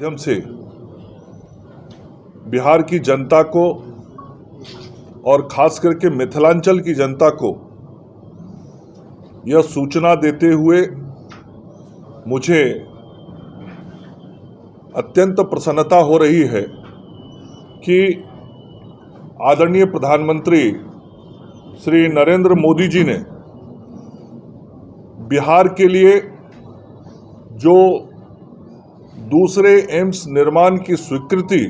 माध्यम से बिहार की जनता को और खास करके मिथिलांचल की जनता को यह सूचना देते हुए मुझे अत्यंत प्रसन्नता हो रही है कि आदरणीय प्रधानमंत्री श्री नरेंद्र मोदी जी ने बिहार के लिए जो दूसरे एम्स निर्माण की स्वीकृति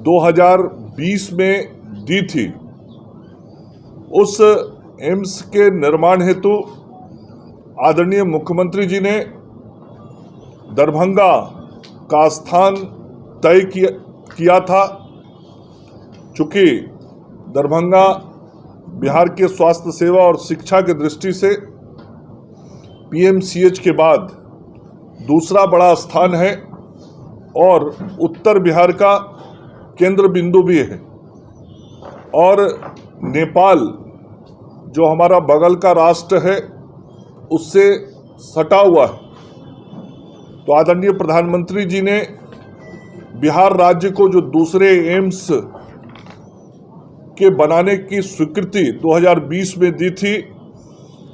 2020 में दी थी, उस एम्स के निर्माण हेतु आदरणीय मुख्यमंत्री जी ने दरभंगा का स्थान तय किया था। चूँकि दरभंगा बिहार के स्वास्थ्य सेवा और शिक्षा की दृष्टि से पीएमसीएच के बाद दूसरा बड़ा स्थान है और उत्तर बिहार का केंद्र बिंदु भी है, और नेपाल जो हमारा बगल का राष्ट्र है उससे सटा हुआ है। तो आदरणीय प्रधानमंत्री जी ने बिहार राज्य को जो दूसरे एम्स के बनाने की स्वीकृति 2020 में दी थी,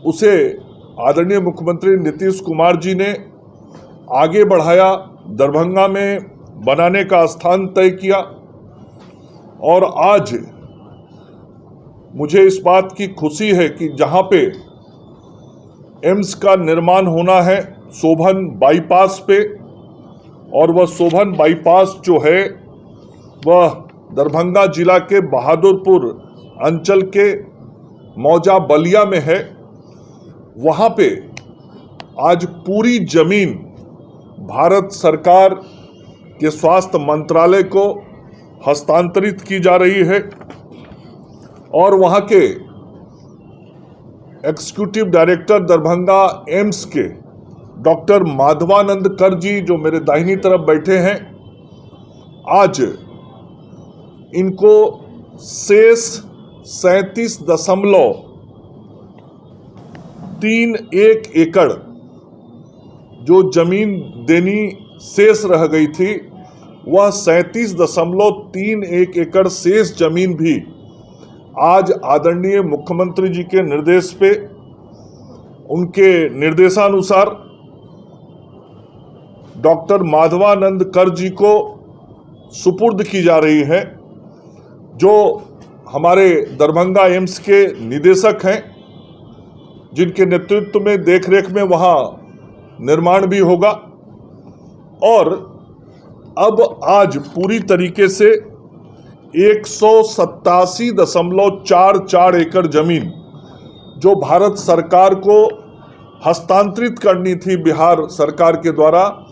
उसे आदरणीय मुख्यमंत्री नीतीश कुमार जी ने आगे बढ़ाया, दरभंगा में बनाने का स्थान तय किया। और आज मुझे इस बात की खुशी है कि जहां पे एम्स का निर्माण होना है शोभन बाईपास पे, और वह शोभन बाईपास जो है वह दरभंगा जिला के बहादुरपुर अंचल के मौजा बलिया में है, वहां पे आज पूरी जमीन भारत सरकार के स्वास्थ्य मंत्रालय को हस्तांतरित की जा रही है। और वहां के एग्जीक्यूटिव डायरेक्टर दरभंगा एम्स के डॉक्टर माधवानंद कर जी, जो मेरे दाहिनी तरफ बैठे हैं, आज इनको शेष 37.31 एकड़ जो जमीन देनी शेष रह गई थी, वह 37.31 एकड़ शेष जमीन भी आज आदरणीय मुख्यमंत्री जी के निर्देश पे, उनके निर्देशानुसार डॉक्टर माधवानंद कर जी को सुपुर्द की जा रही है, जो हमारे दरभंगा एम्स के निदेशक हैं, जिनके नेतृत्व में देखरेख में वहाँ निर्माण भी होगा। और अब आज पूरी तरीके से 187.44 एकड़ जमीन जो भारत सरकार को हस्तांतरित करनी थी बिहार सरकार के द्वारा,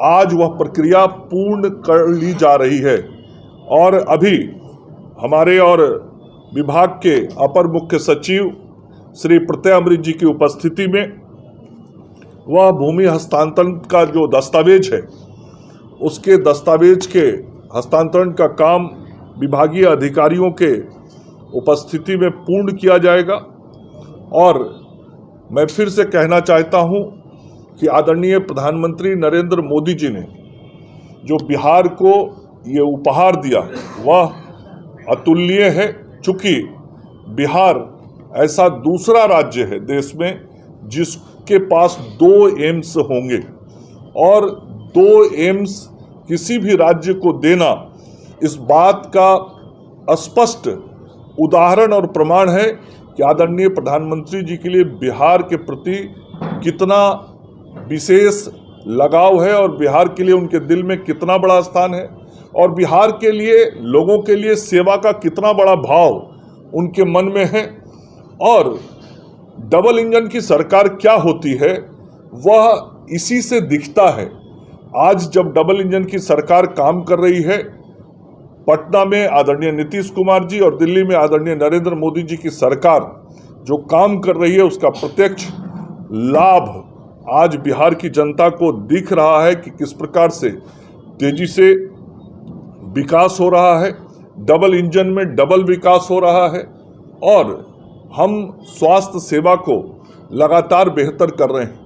आज वह प्रक्रिया पूर्ण कर ली जा रही है। और अभी हमारे और विभाग के अपर मुख्य सचिव श्री प्रत्यय अमृत जी की उपस्थिति में वह भूमि हस्तांतरण का जो दस्तावेज है, उसके दस्तावेज के हस्तांतरण का काम विभागीय अधिकारियों के उपस्थिति में पूर्ण किया जाएगा। और मैं फिर से कहना चाहता हूं कि आदरणीय प्रधानमंत्री नरेंद्र मोदी जी ने जो बिहार को ये उपहार दिया वह अतुलनीय है। चूँकि बिहार ऐसा दूसरा राज्य है देश में जिसके पास 2 एम्स होंगे, और 2 एम्स किसी भी राज्य को देना इस बात का स्पष्ट उदाहरण और प्रमाण है कि आदरणीय प्रधानमंत्री जी के लिए बिहार के प्रति कितना विशेष लगाव है, और बिहार के लिए उनके दिल में कितना बड़ा स्थान है, और बिहार के लिए लोगों के लिए सेवा का कितना बड़ा भाव उनके मन में है। और डबल इंजन की सरकार क्या होती है वह इसी से दिखता है। आज जब डबल इंजन की सरकार काम कर रही है, पटना में आदरणीय नीतीश कुमार जी और दिल्ली में आदरणीय नरेंद्र मोदी जी की सरकार जो काम कर रही है, उसका प्रत्यक्ष लाभ आज बिहार की जनता को दिख रहा है कि किस प्रकार से तेजी से विकास हो रहा है, डबल इंजन में डबल विकास हो रहा है, और हम स्वास्थ्य सेवा को लगातार बेहतर कर रहे हैं।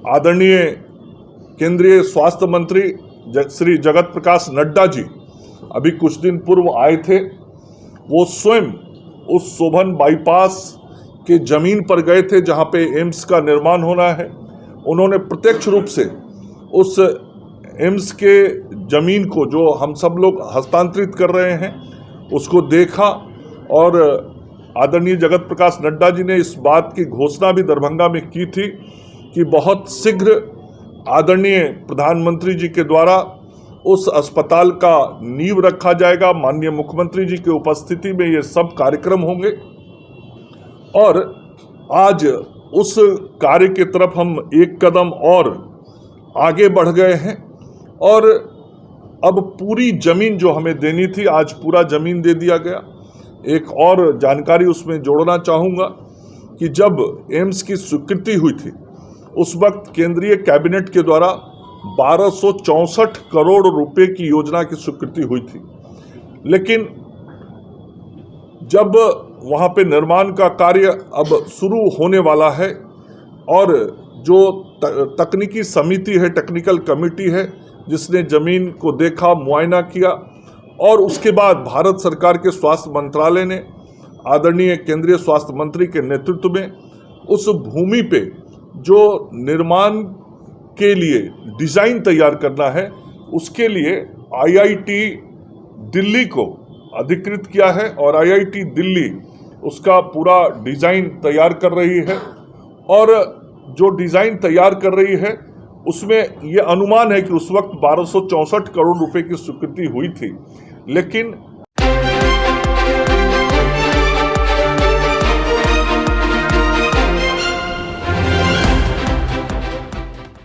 आदरणीय केंद्रीय स्वास्थ्य मंत्री श्री जगत प्रकाश नड्डा जी अभी कुछ दिन पूर्व आए थे। वो स्वयं उस शोभन बाईपास के जमीन पर गए थे जहां पे एम्स का निर्माण होना है। उन्होंने प्रत्यक्ष रूप से उस एम्स के जमीन को, जो हम सब लोग हस्तांतरित कर रहे हैं, उसको देखा और आदरणीय जगत प्रकाश नड्डा जी ने इस बात की घोषणा भी दरभंगा में की थी कि बहुत शीघ्र आदरणीय प्रधानमंत्री जी के द्वारा उस अस्पताल का नींव रखा जाएगा। माननीय मुख्यमंत्री जी की उपस्थिति में ये सब कार्यक्रम होंगे और आज उस कार्य की तरफ हम एक कदम और आगे बढ़ गए हैं और अब पूरी जमीन जो हमें देनी थी, आज पूरा जमीन दे दिया गया। एक और जानकारी उसमें जोड़ना चाहूँगा कि जब एम्स की स्वीकृति हुई थी उस वक्त केंद्रीय कैबिनेट के द्वारा 1264 करोड़ रुपए की योजना की स्वीकृति हुई थी, लेकिन जब वहाँ पे निर्माण का कार्य अब शुरू होने वाला है और जो तकनीकी समिति है, टेक्निकल कमेटी है, जिसने ज़मीन को देखा, मुआयना किया और उसके बाद भारत सरकार के स्वास्थ्य मंत्रालय ने आदरणीय केंद्रीय स्वास्थ्य मंत्री के नेतृत्व में उस भूमि पे जो निर्माण के लिए डिज़ाइन तैयार करना है, उसके लिए आईआईटी दिल्ली को अधिकृत किया है और आईआईटी दिल्ली उसका पूरा डिज़ाइन तैयार कर रही है। और जो डिज़ाइन तैयार कर रही है उसमें ये अनुमान है कि उस वक्त 1264 करोड़ रुपए की स्वीकृति हुई थी, लेकिन